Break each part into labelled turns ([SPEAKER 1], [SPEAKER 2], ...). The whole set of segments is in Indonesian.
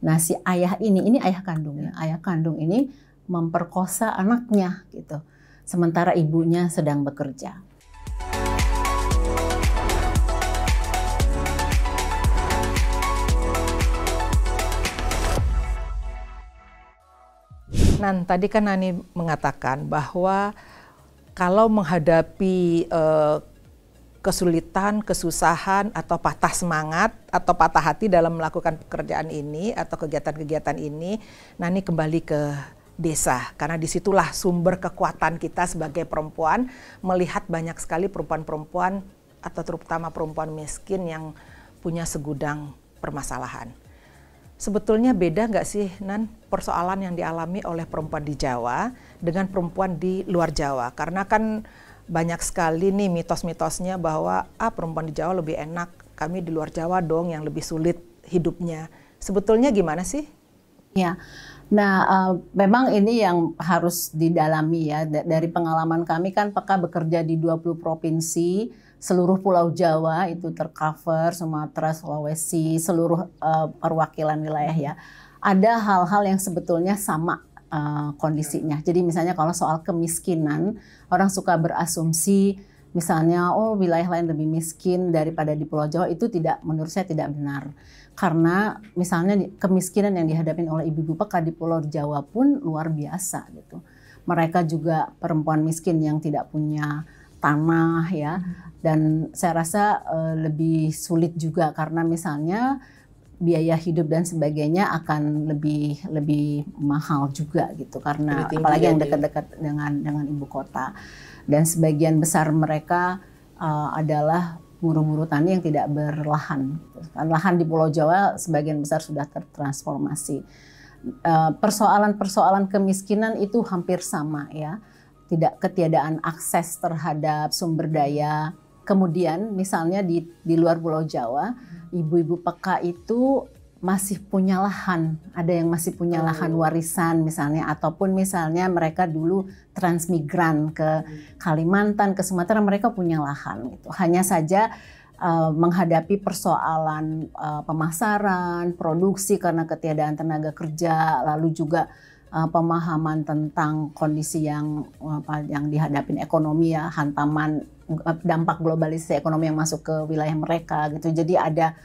[SPEAKER 1] Nah, si ayah ini ayah kandung ya. Ayah kandung ini memperkosa anaknya gitu. Sementara ibunya sedang bekerja.
[SPEAKER 2] Nan, tadi kan Nani mengatakan bahwa kalau menghadapi kesulitan, kesusahan, atau patah semangat, atau patah hati dalam melakukan pekerjaan ini atau kegiatan-kegiatan ini, Nani kembali ke desa. Karena disitulah sumber kekuatan kita sebagai perempuan, melihat banyak sekali perempuan-perempuan, atau terutama perempuan miskin yang punya segudang permasalahan. Sebetulnya beda nggak sih, Nan, persoalan yang dialami oleh perempuan di Jawa dengan perempuan di luar Jawa? Karena kan banyak sekali nih mitos-mitosnya bahwa perempuan di Jawa lebih enak, kami di luar Jawa dong yang lebih sulit hidupnya. Sebetulnya gimana sih?
[SPEAKER 1] Ya, nah memang ini yang harus didalami ya. Dari pengalaman kami kan Peka bekerja di 20 provinsi, seluruh Pulau Jawa itu tercover, Sumatera, Sulawesi, seluruh perwakilan wilayah ya. Ada hal-hal yang sebetulnya sama kondisinya. Jadi misalnya kalau soal kemiskinan, orang suka berasumsi misalnya wilayah lain lebih miskin daripada di Pulau Jawa, itu menurut saya tidak benar. Karena misalnya kemiskinan yang dihadapi oleh ibu-ibu Peka di Pulau Jawa pun luar biasa gitu. Mereka juga perempuan miskin yang tidak punya tanah ya, dan saya rasa lebih sulit juga karena misalnya biaya hidup dan sebagainya akan lebih mahal juga gitu, karena apalagi yang dekat-dekat dengan ibu kota. Dan sebagian besar mereka adalah buruh-buruh tani yang tidak berlahan. Lahan di Pulau Jawa sebagian besar sudah tertransformasi. Persoalan-persoalan kemiskinan itu hampir sama ya. Ketiadaan akses terhadap sumber daya. Kemudian misalnya di luar Pulau Jawa, ibu-ibu Peka itu masih punya lahan, ada yang masih punya lahan warisan misalnya, ataupun misalnya mereka dulu transmigran ke Kalimantan, ke Sumatera, mereka punya lahan gitu. Hanya saja menghadapi persoalan pemasaran, produksi karena ketiadaan tenaga kerja, lalu juga pemahaman tentang kondisi yang dihadapin ekonomi ya, hantaman dampak globalisasi ekonomi yang masuk ke wilayah mereka gitu. Jadi ada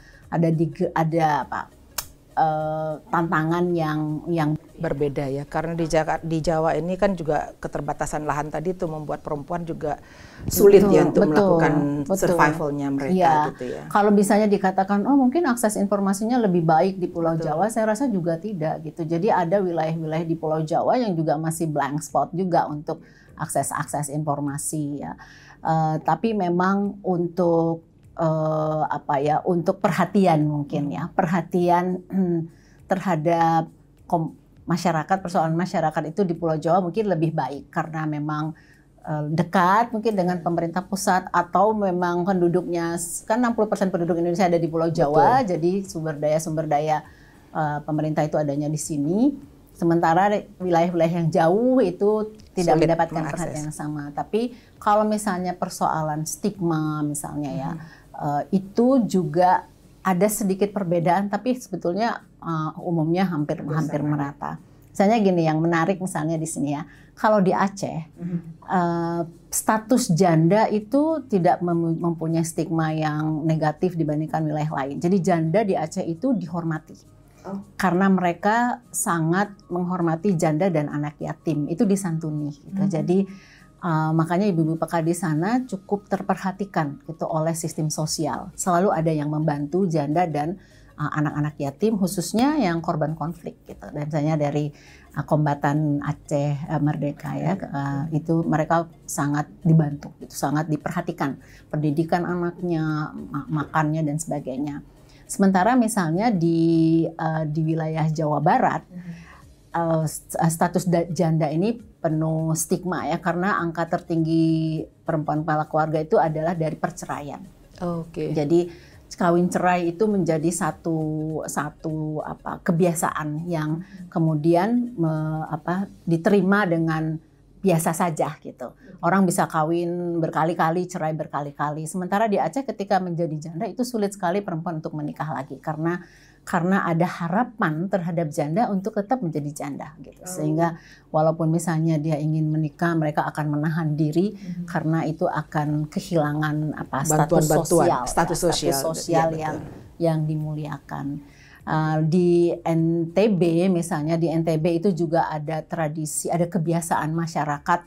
[SPEAKER 1] tantangan yang
[SPEAKER 2] berbeda ya, karena di Jawa ini kan juga keterbatasan lahan tadi tuh membuat perempuan juga sulit ya untuk melakukan survivalnya mereka ya, gitu ya.
[SPEAKER 1] Kalau misalnya dikatakan mungkin akses informasinya lebih baik di Pulau Jawa, saya rasa juga tidak gitu. Jadi ada wilayah-wilayah di Pulau Jawa yang juga masih blank spot juga untuk akses informasi ya. Tapi memang untuk untuk perhatian mungkin ya, perhatian terhadap masyarakat, persoalan masyarakat itu di Pulau Jawa mungkin lebih baik karena memang dekat mungkin dengan pemerintah pusat, atau memang penduduknya kan 60% penduduk Indonesia ada di Pulau Jawa. Betul. Jadi sumber daya pemerintah itu adanya di sini. Sementara wilayah-wilayah yang jauh itu tidak mendapatkan perhatian yang sama. Tapi kalau misalnya persoalan stigma misalnya ya, itu juga ada sedikit perbedaan, tapi sebetulnya umumnya hampir merata. Misalnya gini, yang menarik misalnya di sini ya, kalau di Aceh status janda itu tidak mempunyai stigma yang negatif dibandingkan wilayah lain. Jadi janda di Aceh itu dihormati. Karena mereka sangat menghormati janda dan anak yatim, itu disantuni gitu. Jadi makanya ibu-ibu Peka di sana cukup terperhatikan gitu oleh sistem sosial. Selalu ada yang membantu janda dan anak-anak yatim, khususnya yang korban konflik gitu. Dan misalnya dari kombatan Aceh Merdeka ya, itu mereka sangat dibantu, gitu, sangat diperhatikan pendidikan anaknya, makannya dan sebagainya. Sementara misalnya di wilayah Jawa Barat, status janda ini penuh stigma ya, karena angka tertinggi perempuan kepala keluarga itu adalah dari perceraian. Jadi kawin cerai itu menjadi satu kebiasaan yang kemudian diterima dengan biasa saja gitu. Orang bisa kawin berkali-kali, cerai berkali-kali. Sementara di Aceh ketika menjadi janda itu sulit sekali perempuan untuk menikah lagi, karena karena ada harapan terhadap janda untuk tetap menjadi janda gitu. Sehingga walaupun misalnya dia ingin menikah, mereka akan menahan diri karena itu akan kehilangan status sosial yang dimuliakan. Di NTB misalnya, di NTB itu juga ada tradisi, ada kebiasaan masyarakat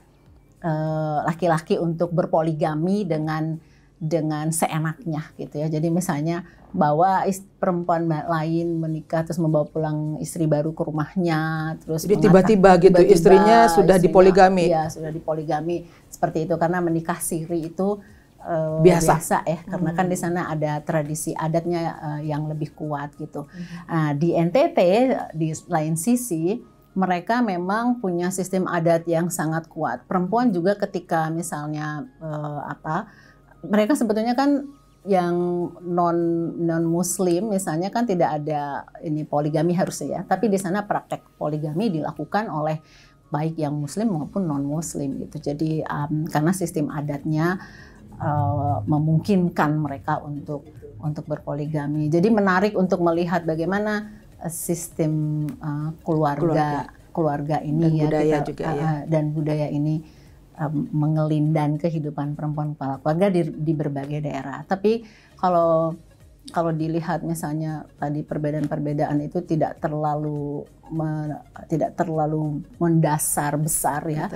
[SPEAKER 1] laki-laki untuk berpoligami dengan seenaknya gitu ya. Jadi misalnya bawa perempuan lain menikah terus membawa pulang istri baru ke rumahnya, terus
[SPEAKER 2] jadi tiba-tiba gitu istrinya sudah dipoligami.
[SPEAKER 1] Iya, sudah dipoligami seperti itu karena menikah siri itu biasa ya, karena kan di sana ada tradisi adatnya yang lebih kuat gitu. Nah, di NTT di lain sisi mereka memang punya sistem adat yang sangat kuat. Perempuan juga ketika misalnya mereka sebetulnya kan yang non muslim misalnya kan tidak ada ini poligami harusnya ya, tapi di sana praktek poligami dilakukan oleh baik yang muslim maupun non muslim gitu. Jadi karena sistem adatnya memungkinkan mereka untuk berpoligami. Jadi menarik untuk melihat bagaimana sistem keluarga ini
[SPEAKER 2] dan budaya juga
[SPEAKER 1] dan budaya ini mengelindan kehidupan perempuan kepala keluarga di berbagai daerah. Tapi kalau dilihat misalnya tadi perbedaan-perbedaan itu tidak terlalu mendasar besar ya,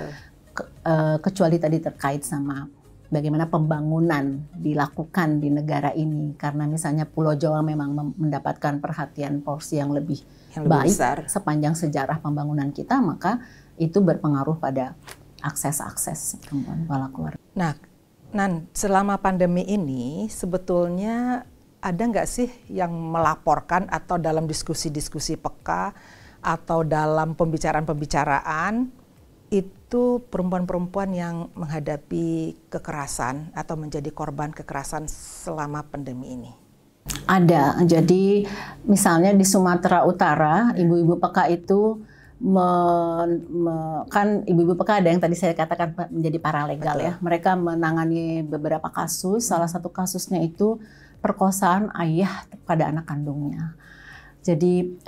[SPEAKER 1] kecuali tadi terkait sama bagaimana pembangunan dilakukan di negara ini, karena misalnya Pulau Jawa memang mendapatkan perhatian porsi yang lebih baik besar sepanjang sejarah pembangunan kita, maka itu berpengaruh pada akses perempuan kepala keluarga.
[SPEAKER 2] Nah, Nan, selama pandemi ini sebetulnya ada nggak sih yang melaporkan atau dalam diskusi-diskusi peka atau dalam pembicaraan-pembicaraan itu perempuan-perempuan yang menghadapi kekerasan atau menjadi korban kekerasan selama pandemi ini?
[SPEAKER 1] Ada. Jadi misalnya di Sumatera Utara, ibu-ibu PK itu kan ibu-ibu PK ada yang tadi saya katakan menjadi paralegal. Betul. Ya. Mereka menangani beberapa kasus. Salah satu kasusnya itu perkosaan ayah pada anak kandungnya. Jadi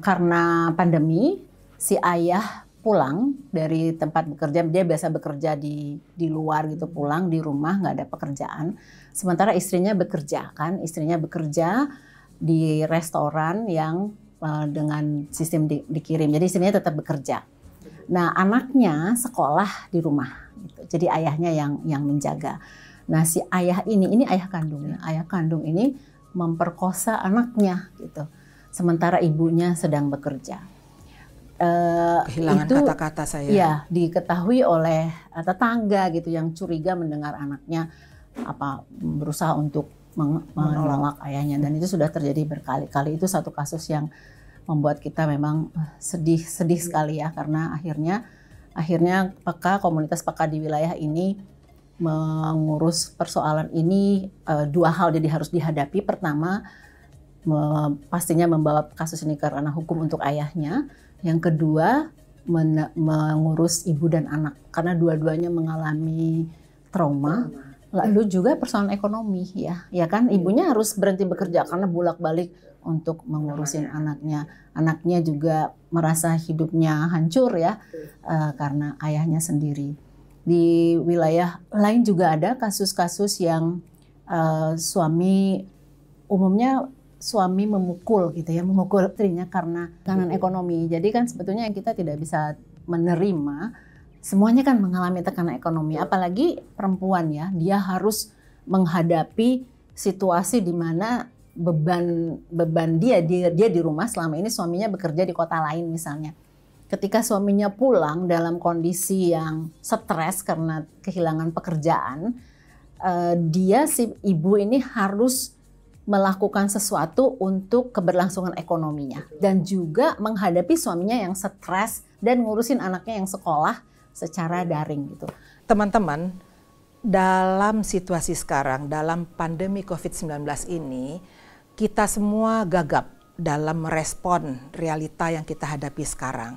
[SPEAKER 1] karena pandemi, si ayah pulang dari tempat bekerja, dia biasa bekerja di luar gitu, pulang di rumah nggak ada pekerjaan. Sementara istrinya bekerja di restoran yang dengan sistem dikirim. Jadi istrinya tetap bekerja. Nah, anaknya sekolah di rumah gitu. Jadi ayahnya yang menjaga. Nah, si ayah ini ayah kandungnya. Ayah kandung ini memperkosa anaknya gitu. Sementara ibunya sedang bekerja.
[SPEAKER 2] Kehilangan kata-kata saya.
[SPEAKER 1] Ya, diketahui oleh tetangga gitu yang curiga mendengar anaknya berusaha untuk menolak ayahnya, dan itu sudah terjadi berkali-kali. Itu satu kasus yang membuat kita memang sedih sekali ya, karena akhirnya komunitas PK di wilayah ini mengurus persoalan ini. Dua hal jadi harus dihadapi. Pertama, pastinya membawa kasus ini ke ranah hukum untuk ayahnya. Yang kedua, mengurus ibu dan anak karena dua-duanya mengalami trauma. Lalu juga persoalan ekonomi ya kan, ibunya harus berhenti bekerja karena bolak-balik untuk mengurusin anaknya. Anaknya juga merasa hidupnya hancur ya karena ayahnya sendiri. Di wilayah lain juga ada kasus-kasus yang suami memukul gitu ya, memukul istrinya karena tekanan ekonomi. Jadi kan sebetulnya yang kita tidak bisa menerima, semuanya kan mengalami tekanan ekonomi, apalagi perempuan ya, dia harus menghadapi situasi di mana beban dia di rumah. Selama ini suaminya bekerja di kota lain misalnya. Ketika suaminya pulang dalam kondisi yang stres karena kehilangan pekerjaan, si ibu ini harus melakukan sesuatu untuk keberlangsungan ekonominya dan juga menghadapi suaminya yang stres dan ngurusin anaknya yang sekolah secara daring gitu.
[SPEAKER 2] Teman-teman, dalam situasi sekarang, dalam pandemi COVID-19 ini, kita semua gagap dalam merespon realita yang kita hadapi sekarang.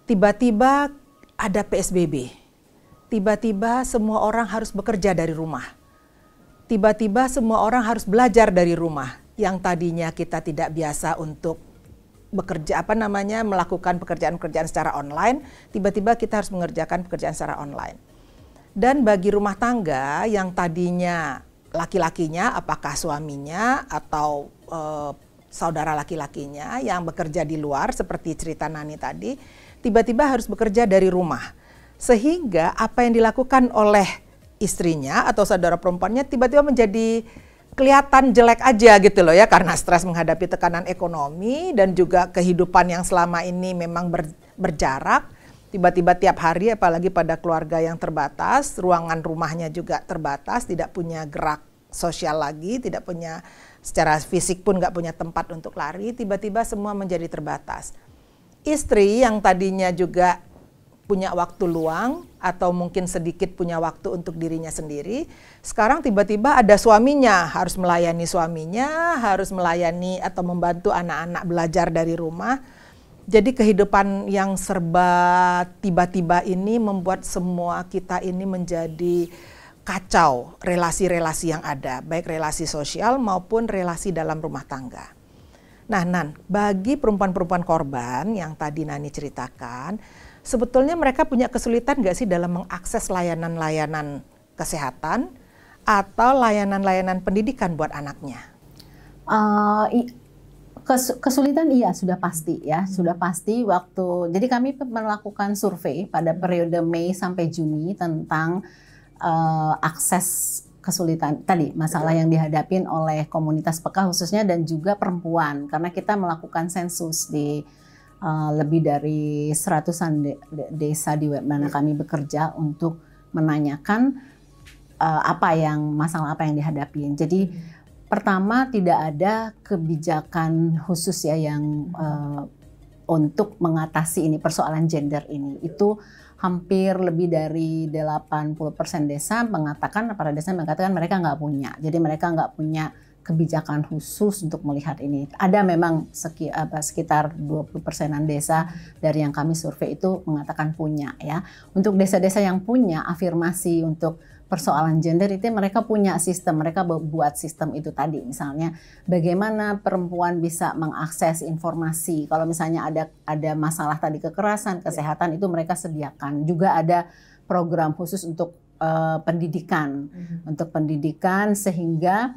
[SPEAKER 2] Tiba-tiba ada PSBB, tiba-tiba semua orang harus bekerja dari rumah. Tiba-tiba semua orang harus belajar dari rumah. yang tadinya kita tidak biasa untuk bekerja melakukan pekerjaan-pekerjaan secara online, tiba-tiba kita harus mengerjakan pekerjaan secara online. Dan bagi rumah tangga yang tadinya laki-lakinya, apakah suaminya atau saudara laki-lakinya yang bekerja di luar seperti cerita Nani tadi, tiba-tiba harus bekerja dari rumah. Sehingga apa yang dilakukan oleh istrinya atau saudara perempuannya tiba-tiba menjadi kelihatan jelek aja gitu loh ya, karena stres menghadapi tekanan ekonomi dan juga kehidupan yang selama ini memang berjarak. Tiba-tiba tiap hari, apalagi pada keluarga yang terbatas, ruangan rumahnya juga terbatas, tidak punya gerak sosial lagi, tidak punya secara fisik pun nggak punya tempat untuk lari, tiba-tiba semua menjadi terbatas. Istri yang tadinya juga punya waktu luang atau mungkin sedikit punya waktu untuk dirinya sendiri, sekarang tiba-tiba ada suaminya, harus melayani suaminya, harus melayani atau membantu anak-anak belajar dari rumah. Jadi kehidupan yang serba tiba-tiba ini membuat semua kita ini menjadi kacau relasi-relasi yang ada, baik relasi sosial maupun relasi dalam rumah tangga. Nah, Nan, bagi perempuan-perempuan korban yang tadi Nani ceritakan, sebetulnya mereka punya kesulitan nggak sih dalam mengakses layanan-layanan kesehatan atau layanan-layanan pendidikan buat anaknya?
[SPEAKER 1] Kesulitan iya sudah pasti ya, sudah pasti waktu. Jadi kami melakukan survei pada periode Mei sampai Juni tentang akses kesulitan tadi, masalah yang dihadapin oleh komunitas PK khususnya dan juga perempuan, karena kita melakukan sensus di lebih dari 100-an desa di mana kami bekerja untuk menanyakan masalah apa yang dihadapin. Jadi pertama, tidak ada kebijakan khusus ya yang untuk mengatasi ini persoalan gender ini. Itu hampir lebih dari 80% desa mengatakan mereka nggak punya. Jadi mereka nggak punya kebijakan khusus untuk melihat ini. Ada memang sekitar 20%-an desa dari yang kami survei itu mengatakan punya ya. Untuk desa-desa yang punya afirmasi untuk persoalan gender itu mereka punya sistem, mereka buat sistem itu tadi. Misalnya bagaimana perempuan bisa mengakses informasi. Kalau misalnya ada masalah tadi kekerasan, kesehatan itu mereka sediakan. Juga ada program khusus untuk pendidikan. Untuk pendidikan sehingga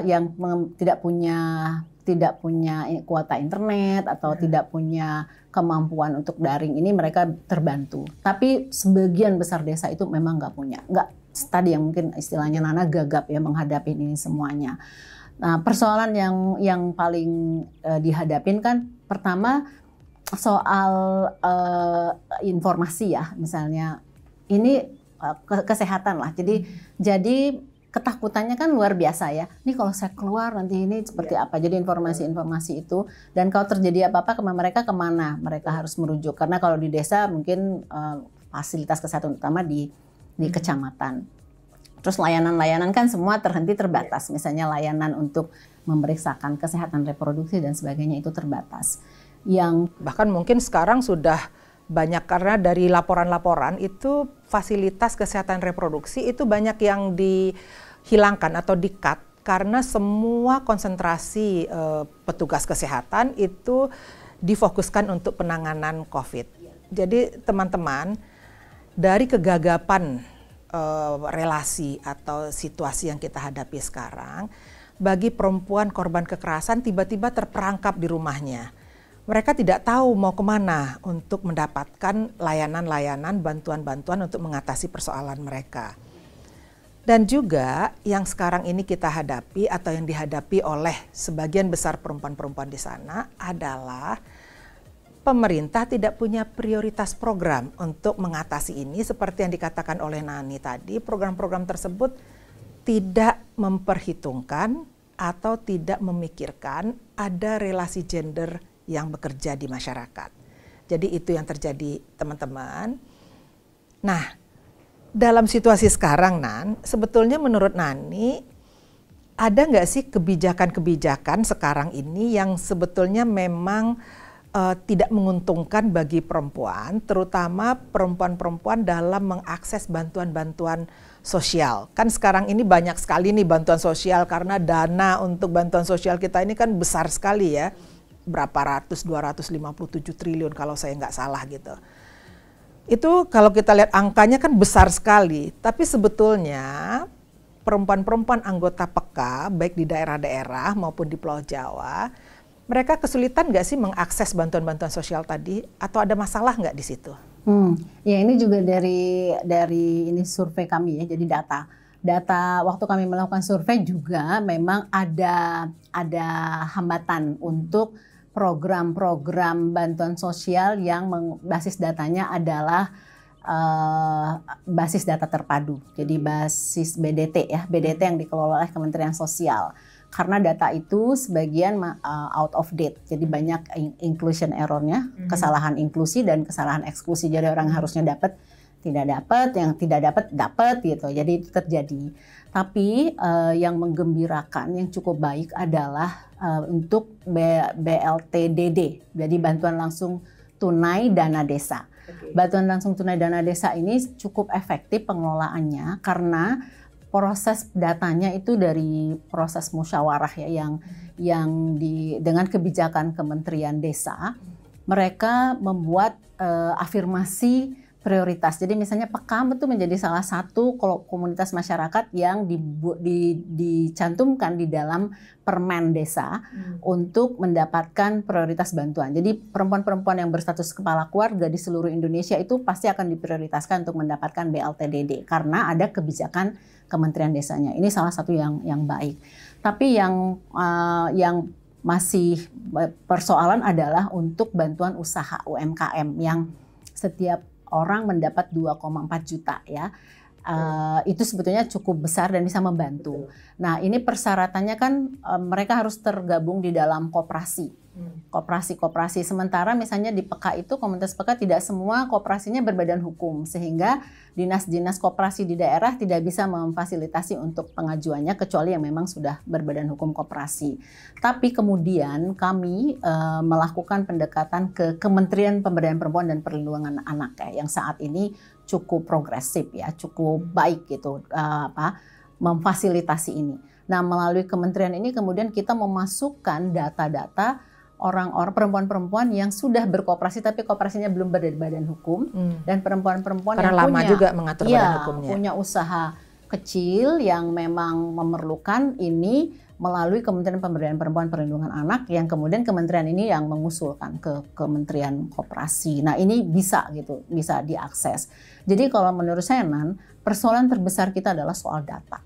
[SPEAKER 1] yang tidak punya kuota internet atau tidak punya kemampuan untuk daring ini mereka terbantu. Tapi sebagian besar desa itu memang nggak punya. Tadi yang mungkin istilahnya Nana gagap ya menghadapi ini semuanya. Nah, persoalan yang paling dihadapin kan pertama soal informasi ya, misalnya ini kesehatan lah. Jadi ketakutannya kan luar biasa ya. Ini kalau saya keluar nanti ini seperti apa. Jadi informasi-informasi itu. Dan kalau terjadi apa-apa mereka kemana mereka harus merujuk. Karena kalau di desa mungkin fasilitas kesehatan utama di kecamatan. Terus layanan-layanan kan semua terbatas. Misalnya layanan untuk memeriksakan kesehatan reproduksi dan sebagainya itu terbatas. Yang
[SPEAKER 2] bahkan mungkin sekarang sudah banyak karena dari laporan-laporan itu fasilitas kesehatan reproduksi itu banyak yang dihilangkan atau di-cut karena semua konsentrasi petugas kesehatan itu difokuskan untuk penanganan COVID. Jadi teman-teman, dari kegagapan relasi atau situasi yang kita hadapi sekarang, bagi perempuan korban kekerasan tiba-tiba terperangkap di rumahnya. Mereka tidak tahu mau kemana untuk mendapatkan layanan-layanan, bantuan-bantuan untuk mengatasi persoalan mereka. Dan juga yang sekarang ini kita hadapi atau yang dihadapi oleh sebagian besar perempuan-perempuan di sana adalah pemerintah tidak punya prioritas program untuk mengatasi ini. Seperti yang dikatakan oleh Nani tadi, program-program tersebut tidak memperhitungkan atau tidak memikirkan ada relasi gender yang bekerja di masyarakat. Jadi itu yang terjadi teman-teman. Nah, dalam situasi sekarang Nan, sebetulnya menurut Nani ada nggak sih kebijakan-kebijakan sekarang ini yang sebetulnya memang tidak menguntungkan bagi perempuan, terutama perempuan-perempuan dalam mengakses bantuan-bantuan sosial. Kan sekarang ini banyak sekali nih bantuan sosial karena dana untuk bantuan sosial kita ini kan besar sekali ya. Berapa ratus, 257 triliun kalau saya nggak salah gitu. Itu kalau kita lihat angkanya kan besar sekali, tapi sebetulnya perempuan-perempuan anggota PEKA, baik di daerah-daerah maupun di Pulau Jawa, mereka kesulitan nggak sih mengakses bantuan-bantuan sosial tadi, atau ada masalah nggak di situ?
[SPEAKER 1] Ya ini juga dari ini survei kami ya, jadi data waktu kami melakukan survei juga memang ada hambatan untuk program-program bantuan sosial yang basis datanya adalah basis data terpadu, jadi basis BDT ya, BDT yang dikelola oleh Kementerian Sosial. Karena data itu sebagian out of date, jadi banyak inclusion error-nya, kesalahan inklusi dan kesalahan eksklusi. Jadi orang harusnya dapat, tidak dapat, yang tidak dapat gitu. Jadi itu terjadi. Tapi yang menggembirakan, yang cukup baik adalah untuk BLTDD, jadi bantuan langsung tunai dana desa. Bantuan langsung tunai dana desa ini cukup efektif pengelolaannya karena proses datanya itu dari proses musyawarah ya yang dengan kebijakan Kementerian Desa, mereka membuat afirmasi prioritas. Jadi misalnya PEKAM itu menjadi salah satu komunitas masyarakat yang dicantumkan di dalam Permen Desa untuk mendapatkan prioritas bantuan. Jadi perempuan-perempuan yang berstatus kepala keluarga di seluruh Indonesia itu pasti akan diprioritaskan untuk mendapatkan BLTDD karena ada kebijakan Kementerian Desanya. Ini salah satu yang baik. Tapi yang masih persoalan adalah untuk bantuan usaha UMKM yang setiap orang mendapat 2,4 juta ya. Itu sebetulnya cukup besar dan bisa membantu. Nah, ini persyaratannya kan mereka harus tergabung di dalam koperasi. Koperasi. Sementara misalnya di PEKA itu, komunitas PEKA tidak semua koperasinya berbadan hukum, sehingga dinas-dinas koperasi di daerah tidak bisa memfasilitasi untuk pengajuannya kecuali yang memang sudah berbadan hukum koperasi. Tapi kemudian kami melakukan pendekatan ke Kementerian Pemberdayaan Perempuan dan Perlindungan Anak ya, yang saat ini cukup progresif ya, cukup baik gitu memfasilitasi ini. Nah, melalui kementerian ini kemudian kita memasukkan data-data orang-orang perempuan-perempuan yang sudah berkooperasi tapi kooperasinya belum berbadan hukum dan perempuan-perempuan yang
[SPEAKER 2] lama juga mengatur badan hukumnya.
[SPEAKER 1] Punya usaha kecil yang memang memerlukan ini melalui Kementerian Pemberdayaan Perempuan Perlindungan Anak yang kemudian kementerian ini yang mengusulkan ke Kementerian Koperasi. Nah, ini bisa diakses. Jadi kalau menurut saya persoalan terbesar kita adalah soal data.